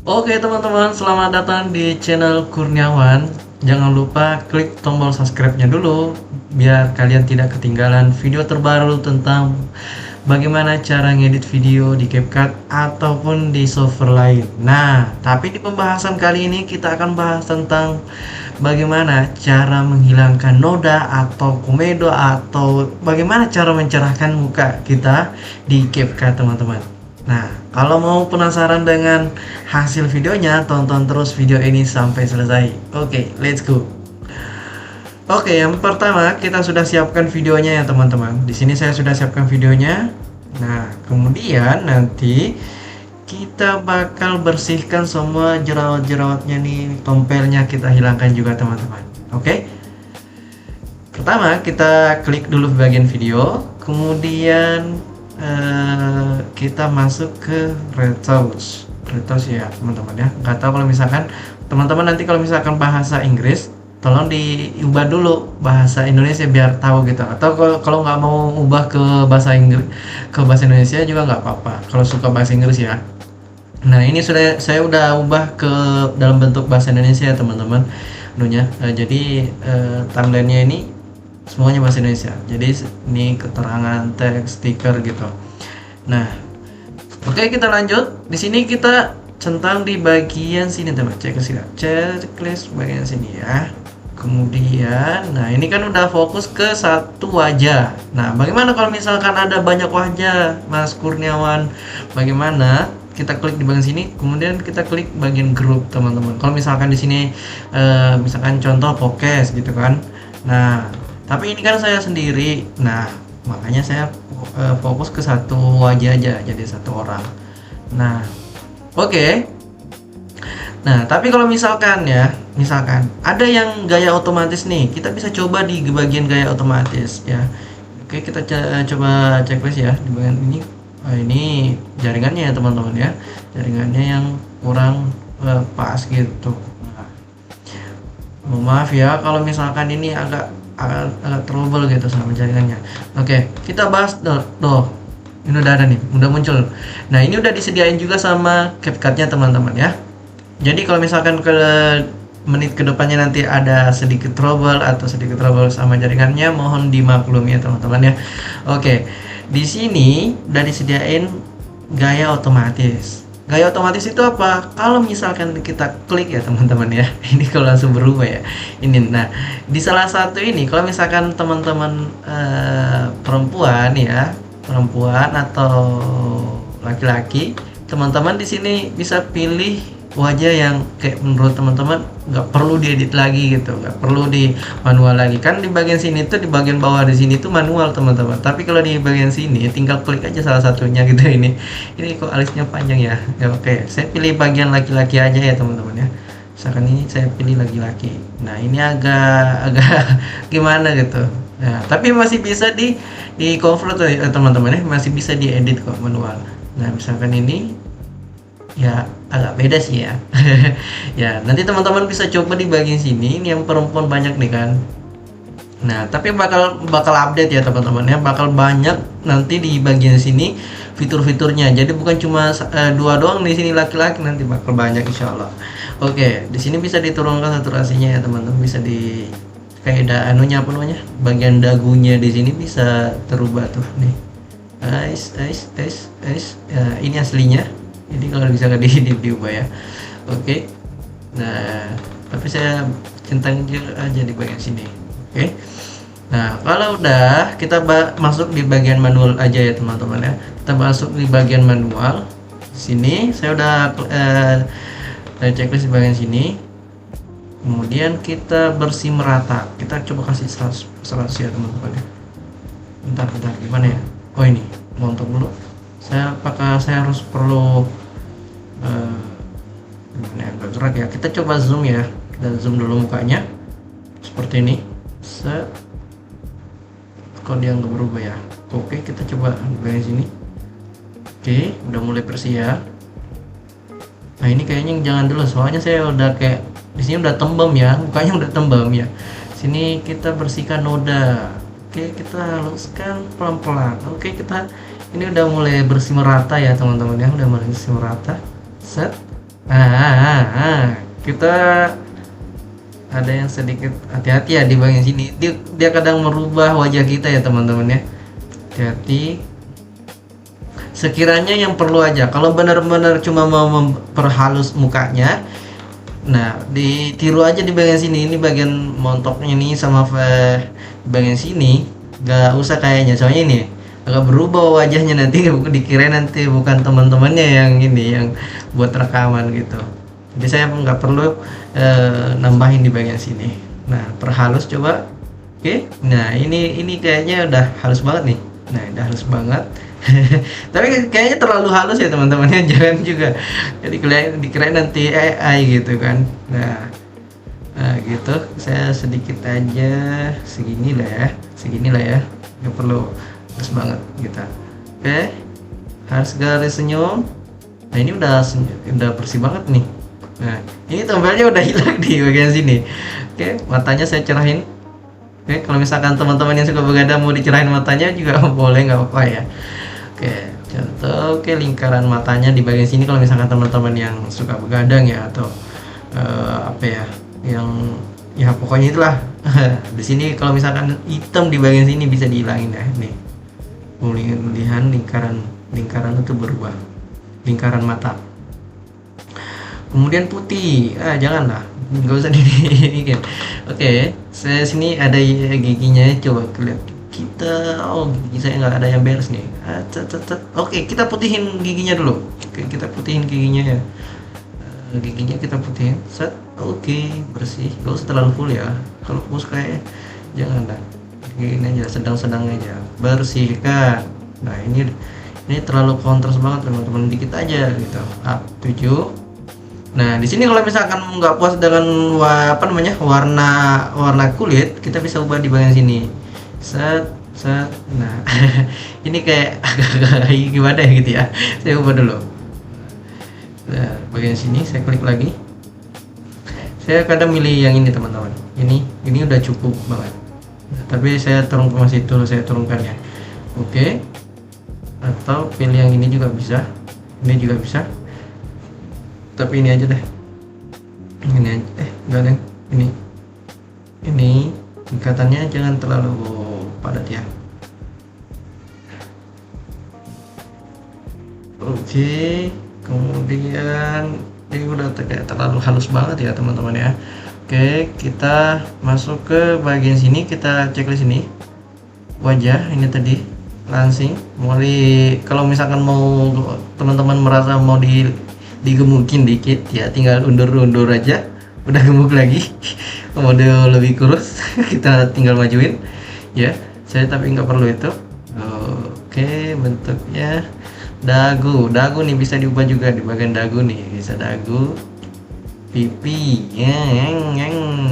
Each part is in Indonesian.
Oke teman-teman, selamat datang di channel Kurniawan. Jangan lupa klik tombol subscribe-nya dulu biar kalian tidak ketinggalan video terbaru tentang bagaimana cara ngedit video di CapCut ataupun di software lain. Nah, tapi di pembahasan kali ini kita akan bahas tentang bagaimana cara menghilangkan noda atau komedo atau bagaimana cara mencerahkan muka kita di CapCut, teman-teman. Nah, kalau mau penasaran dengan hasil videonya, tonton terus video ini sampai selesai. Oke, let's go. Oke, yang pertama kita sudah siapkan videonya ya teman-teman. Di sini saya sudah siapkan videonya. Nah, kemudian nanti kita bakal bersihkan semua jerawat-jerawatnya nih, tompelnya kita hilangkan juga teman-teman. Oke. Pertama kita klik dulu bagian video, kemudian kita masuk ke retouch ya teman-teman ya. Nggak tahu kalau misalkan teman-teman nanti kalau misalkan bahasa Inggris tolong diubah dulu bahasa Indonesia biar tahu gitu, atau kalau nggak mau ubah ke bahasa Inggris ke bahasa Indonesia juga nggak apa-apa kalau suka bahasa Inggris ya. Nah, ini saya udah ubah ke dalam bentuk bahasa Indonesia ya teman-teman anunya. Jadi thumbnailnya ini semuanya bahasa Indonesia, jadi ini keterangan teks stiker gitu. Nah, oke, kita lanjut. Di sini kita centang di bagian sini teman, checklist bagian sini ya. Kemudian nah ini kan udah fokus ke satu wajah. Nah, bagaimana kalau misalkan ada banyak wajah Mas Kurniawan? Bagaimana? Kita klik di bagian sini, kemudian kita klik bagian group teman-teman. Kalau misalkan di sini misalkan contoh podcast gitu kan. Nah, tapi ini kan saya sendiri. Nah, makanya saya fokus ke satu wajah aja, jadi satu orang. Nah, oke. Nah, tapi kalau misalkan ada yang gaya otomatis nih, kita bisa coba di bagian gaya otomatis ya. Oke, kita coba checklist ya di bagian ini. Ini jaringannya ya teman-teman ya, jaringannya yang kurang pas gitu. Nah, maaf ya kalau misalkan ini agak trouble gitu sama jaringannya. Oke, kita bahas tuh. Ini udah ada nih, udah muncul. Nah, ini udah disediain juga sama CapCut-nya teman-teman ya. Jadi kalau misalkan ke menit kedepannya nanti ada sedikit trouble sama jaringannya, mohon dimaklumi ya teman-teman ya. Oke, di sini udah disediain gaya otomatis. Gaya otomatis itu apa? Kalau misalkan kita klik ya teman-teman ya, ini kalau langsung berubah ya. Ini, nah di salah satu ini, kalau misalkan teman-teman perempuan atau laki-laki, teman-teman di sini bisa pilih wajah yang kayak menurut teman-teman nggak perlu diedit lagi gitu, nggak perlu di manual lagi. Kan di bagian sini tuh, di bagian bawah di sini tuh manual teman-teman, tapi kalau di bagian sini tinggal klik aja salah satunya gitu. Ini kok alisnya panjang ya. Ya oke, saya pilih bagian laki-laki aja ya teman-teman ya. Misalkan ini saya pilih laki-laki. Nah, ini agak gimana gitu. Nah, tapi masih bisa di convert ya teman-teman ya, masih bisa diedit kok manual. Nah, misalkan ini ya agak beda sih ya. Ya, nanti teman-teman bisa coba di bagian sini. Ini yang perempuan banyak nih kan. Nah, tapi bakal update ya teman-teman ya, bakal banyak nanti di bagian sini fitur-fiturnya. Jadi bukan cuma dua doang di sini laki-laki, nanti bakal banyak insyaallah. Oke, di sini bisa diturunkan saturasinya ya teman-teman, bisa di kayak anunya apa namanya? Bagian dagunya di sini bisa terubah tuh nih. Ya, ini aslinya. Jadi kalau bisa nggak diubah ya. Oke. Nah, tapi saya centang aja di bagian sini. Oke. Nah, kalau udah kita masuk di bagian manual aja ya teman-teman ya. Kita masuk di bagian manual. Sini saya udah checklist di bagian sini. Kemudian kita bersih merata. Kita coba kasih 100 ya teman-teman ya. Bentar gimana ya? Oh, ini montok dulu. Saya harus perlu agak gerak ya. Kita coba zoom ya. Kita zoom dulu mukanya seperti ini. Kok dia nggak berubah ya? Oke, kita coba bagian sini. Oke, udah mulai bersih ya. Nah, ini kayaknya jangan dulu, soalnya saya udah kayak di sini udah tembem ya, mukanya udah tembem ya. Sini kita bersihkan noda. Oke, kita haluskan pelan-pelan. Oke, kita ini udah mulai bersih merata ya teman-teman ya, udah mulai bersih merata. Set. Kita ada yang sedikit hati-hati ya di bagian sini. Dia kadang merubah wajah kita ya teman-teman ya. Hati-hati. Sekiranya yang perlu aja. Kalau benar-benar cuma mau memperhalus mukanya, nah ditiru aja di bagian sini. Ini bagian montoknya nih sama bagian sini. Gak usah kayaknya. Soalnya ini agak berubah wajahnya nanti dikira nanti bukan teman-temannya yang ini yang buat rekaman gitu. Jadi saya nggak perlu nambahin di bagian sini. Nah perhalus coba. Oke. Nah ini kayaknya udah halus banget nih. Nah udah halus banget. Tapi kayaknya terlalu halus ya teman-temannya. Jangan juga jadi dikira nanti AI gitu kan. Nah gitu. Saya sedikit aja segini lah ya. Nggak perlu halus banget gitu. Oke. Harus garis senyum. Nah ini udah bersih banget nih. Nah ini tombelnya udah hilang di bagian sini. Oke, matanya saya cerahin. Oke, kalau misalkan teman-teman yang suka begadang mau dicerahin matanya juga boleh, nggak apa-apa ya. Oke, contoh lingkaran matanya di bagian sini kalau misalkan teman-teman yang suka begadang ya atau apa ya, yang ya pokoknya itulah. Di sini kalau misalkan hitam di bagian sini bisa dihilangin ya nih. Pemulihan lingkaran itu berubah, lingkaran mata. Kemudian putih, janganlah, nggak usah dibikin. Oke, saya sini ada giginya, coba lihat kita. Oh, gigi saya nggak ada yang beres nih. Oke, kita putihin giginya dulu. Oke, kita putihin giginya ya. Giginya kita putihin. Oke, bersih. Gak usah terlalu full ya. Kalau full kayak jangan lah. Gini aja, sedang-sedang aja. Bersihkan. Nah ini terlalu kontras banget teman-teman, dikit aja gitu. 7. Nah, di sini kalau misalkan nggak puas dengan warna kulit, kita bisa ubah di bagian sini. Set. Nah, ini kayak agak gimana ya gitu ya. Saya ubah dulu. Nah, bagian sini saya klik lagi. Saya kadang milih yang ini teman-teman. Ini udah cukup banget. Nah, tapi saya saya turunkan ya. Oke. Atau pilih yang ini juga bisa. Ini juga bisa. Tapi ini aja deh, ini aja enggak deh, ini ikatannya jangan terlalu padat ya. Oke, kemudian ini udah kayak terlalu halus banget ya teman-teman ya. Oke, kita masuk ke bagian sini, kita cek di sini wajah. Ini tadi langsing kalau misalkan mau teman-teman merasa mau digemukin dikit ya, tinggal undur aja, udah gemuk lagi. Mode lebih kurus kita tinggal majuin ya. Saya tapi nggak perlu itu. Oke, bentuknya dagu nih bisa diubah juga di bagian dagu nih, bisa dagu, pipi,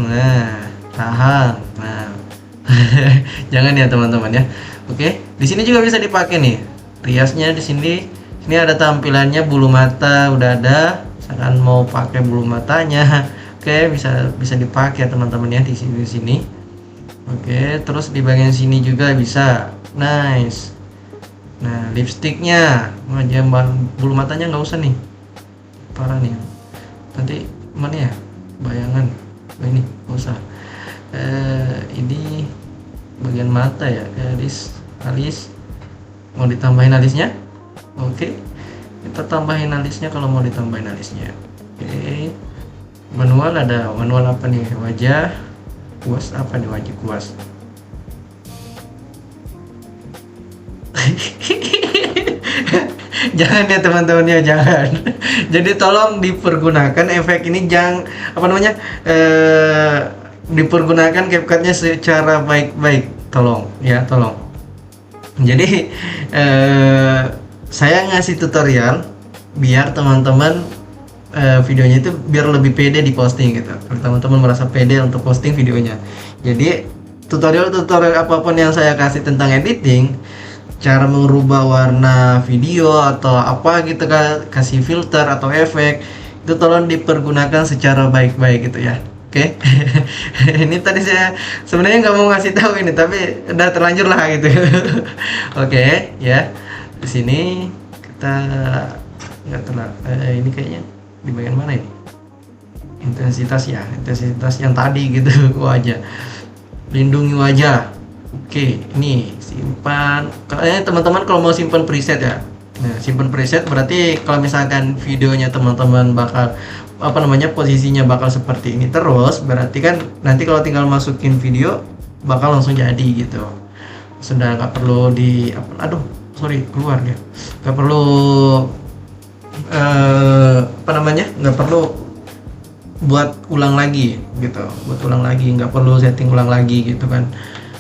nah tahan. Nah jangan ya teman-teman ya. Oke, di sini juga bisa dipakai nih riasnya. Di sini ada tampilannya, bulu mata udah ada. Misalkan mau pakai bulu matanya, oke, bisa dipakai teman-teman ya di sini. Oke, terus di bagian sini juga bisa. Nice. Nah, lipstiknya, bulu matanya nggak usah nih, parah nih. Nanti mana ya bayangan? Ini nggak usah. Ini bagian mata ya, alis. Mau ditambahin alisnya? Oke, kita tambahin alisnya kalau mau ditambahin alisnya. Oke, manual apa nih? Wajah kuas, apa nih wajah kuas? Jangan ya teman-teman ya, jangan. Jadi tolong dipergunakan efek ini, dipergunakan CapCut-nya secara baik-baik, tolong ya, tolong. Jadi saya ngasih tutorial biar teman-teman videonya itu biar lebih pede di posting gitu. Kalau teman-teman merasa pede untuk posting videonya. Jadi tutorial apapun yang saya kasih tentang editing, cara merubah warna video atau apa gitu, kasih filter atau efek, itu tolong dipergunakan secara baik-baik gitu ya. Oke. Ini tadi saya sebenarnya nggak mau ngasih tahu ini, tapi udah terlanjur lah gitu. Oke, ya. Di sini kita nggak terlalu ini kayaknya Di bagian mana ini? Intensitas ya, intensitas yang tadi gitu. Wajah, lindungi wajah. Oke, ini simpan. Kayaknya teman-teman kalau mau simpan preset ya, nah simpan preset berarti kalau misalkan videonya teman-teman bakal apa namanya, posisinya bakal seperti ini terus, berarti kan nanti kalau tinggal masukin video bakal langsung jadi gitu. Sudah nggak perlu di aduh sorry keluar ya, nggak perlu apa namanya, nggak perlu buat ulang lagi gitu, buat ulang lagi, nggak perlu setting ulang lagi gitu kan.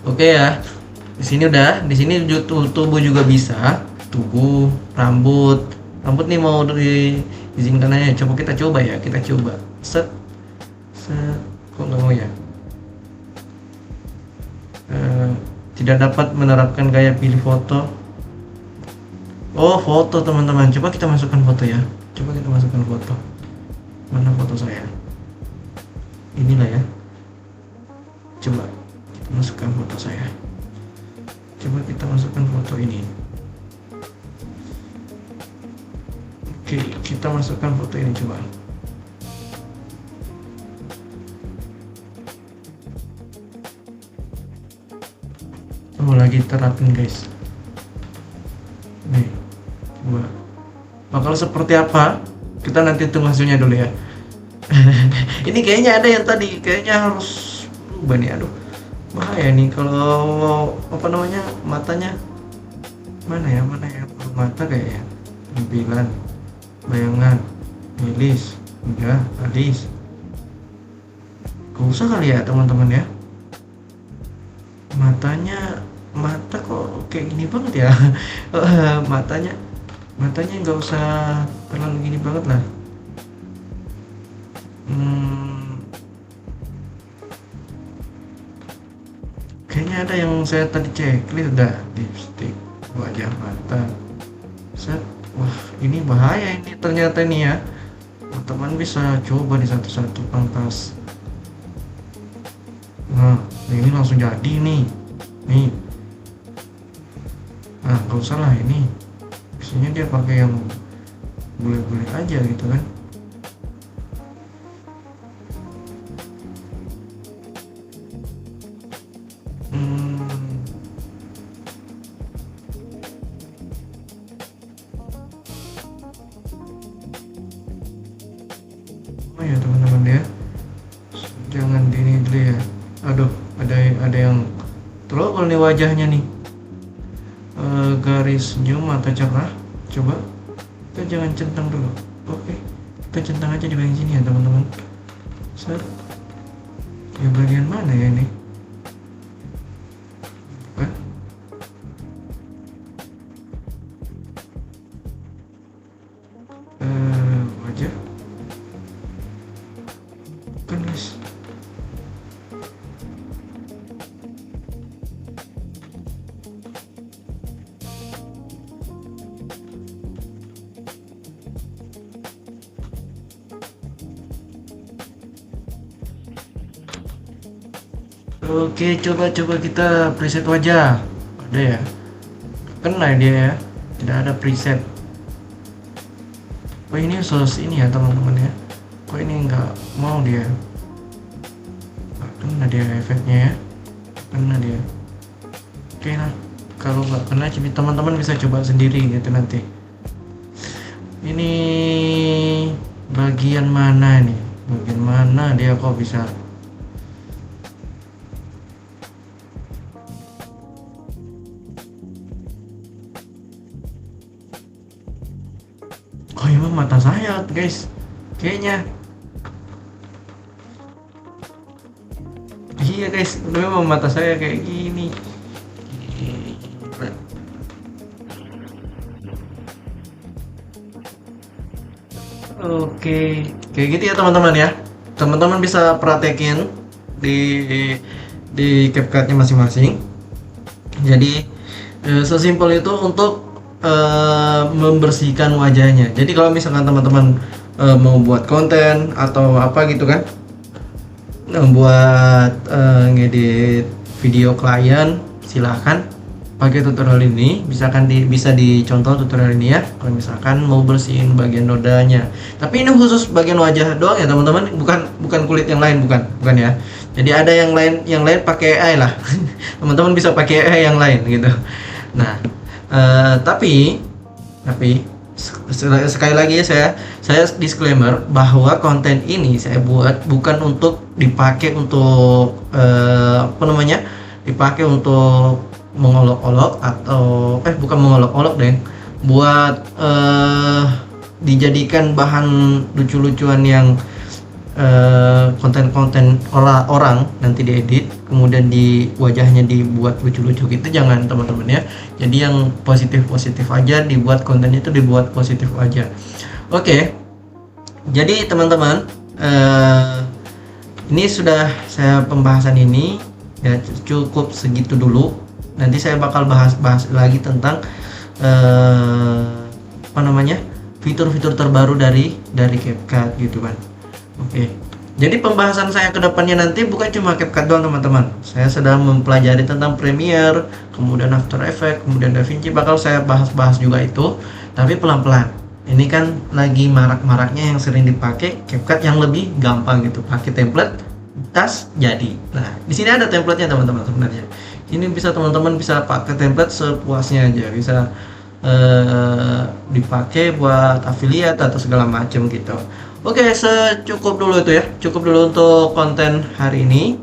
Oke ya, di sini udah, di sini tubuh juga bisa, tubuh, rambut nih mau diizinkan aja, coba ya, kita coba set set, kok nggak mau ya. Tidak dapat menerapkan gaya pilih foto. Oh foto teman-teman, coba kita masukkan foto ya, coba kita masukkan foto. Mana foto saya? Inilah ya, coba kita masukkan foto saya, coba kita masukkan foto ini. Oke, kita masukkan foto ini coba. Oh lagi terapin guys. Nih, coba bakal seperti apa? Kita nanti tunggu hasilnya dulu ya. Ini kayaknya ada yang tadi, kayaknya harus berubah nih. Aduh, bahaya nih kalau apa namanya, matanya mana ya, mata kayaknya tampilan, bayangan, alis, udah alis. Gak usah kali ya teman-teman ya, mata kok kayak gini banget ya. matanya nggak usah terlalu gini banget lah. Kayaknya ada yang saya tadi checklist udah, lipstick, wajah, mata, set. Wah ini bahaya ini ternyata nih ya, teman-teman bisa coba di satu-satu pangkas. Nah ini langsung jadi nih. Nah gak usah lah, ini biasanya dia pakai yang bule-bule aja gitu kan. Oh ya teman-teman ya, jangan di ini dulu ya. Aduh, ada yang trouble nih wajahnya nih. Garis senyum, mata cerah. Coba kita jangan centang dulu. Oke, kita centang aja di bagian sini ya teman-teman. Set. Ya bagian mana ya ini? Bukan. Wajah. Bukan guys. Oke, coba kita preset wajah. Ada ya? Kena dia ya. Tidak ada preset. Oh ini sos ini ya teman-teman ya. Kok ini nggak mau dia? Nggak kena dia efeknya ya. Kena dia. Oke nah, kalau nggak kena teman-teman bisa coba sendiri gitu nanti. Ini bagian mana nih? Bagian mana dia kok bisa? Oh emang mata saya guys, kayaknya. Iya guys, memang mata saya kayak gini. Oke, kayak gitu ya teman-teman ya. Teman-teman bisa praktekin di CapCut-nya masing-masing. Jadi sesimpel itu untuk membersihkan wajahnya. Jadi kalau misalkan teman-teman mau buat konten atau apa gitu kan, membuat ngedit video klien, silahkan pakai tutorial ini, misalkan bisa dicontoh tutorial ini ya. Kalau misalkan mau bersihin bagian nodanya. Tapi ini khusus bagian wajah doang ya teman-teman, bukan kulit yang lain, bukan ya. Jadi ada yang lain pakai AI lah. Teman-teman bisa pakai AI yang lain gitu. Nah, tapi sekali lagi ya, saya disclaimer bahwa konten ini saya buat bukan untuk dipakai untuk dipakai untuk mengolok-olok atau bukan mengolok-olok deh, buat dijadikan bahan lucu-lucuan yang konten-konten orang nanti diedit kemudian di wajahnya dibuat lucu-lucu gitu, jangan teman-teman ya. Jadi yang positif aja, dibuat kontennya itu dibuat positif aja. Oke. Jadi teman-teman, ini sudah saya pembahasan ini ya, cukup segitu dulu. Nanti saya bakal bahas lagi tentang fitur-fitur terbaru dari CapCut gitu kan. Oke. Jadi pembahasan saya ke depannya nanti bukan cuma CapCut doang teman-teman. Saya sedang mempelajari tentang Premiere, kemudian After Effects, kemudian DaVinci, bakal saya bahas juga itu, tapi pelan-pelan. Ini kan lagi marak-maraknya yang sering dipakai CapCut yang lebih gampang gitu. Pakai template, tas jadi. Nah, di sini ada template-nya teman-teman sebenarnya. Ini bisa teman-teman bisa pakai template sepuasnya aja, bisa dipakai buat affiliate atau segala macam gitu. Oke, cukup dulu itu ya. Cukup dulu untuk konten hari ini.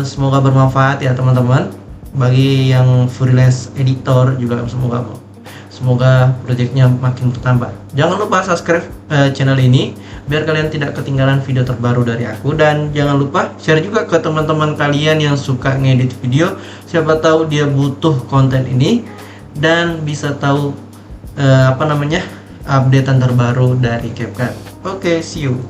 Semoga bermanfaat ya teman-teman. Bagi yang freelance editor juga semoga proyeknya makin bertambah. Jangan lupa subscribe channel ini biar kalian tidak ketinggalan video terbaru dari aku, dan jangan lupa share juga ke teman-teman kalian yang suka ngedit video. Siapa tahu dia butuh konten ini dan bisa tahu updatean terbaru dari CapCut. Oke, see you.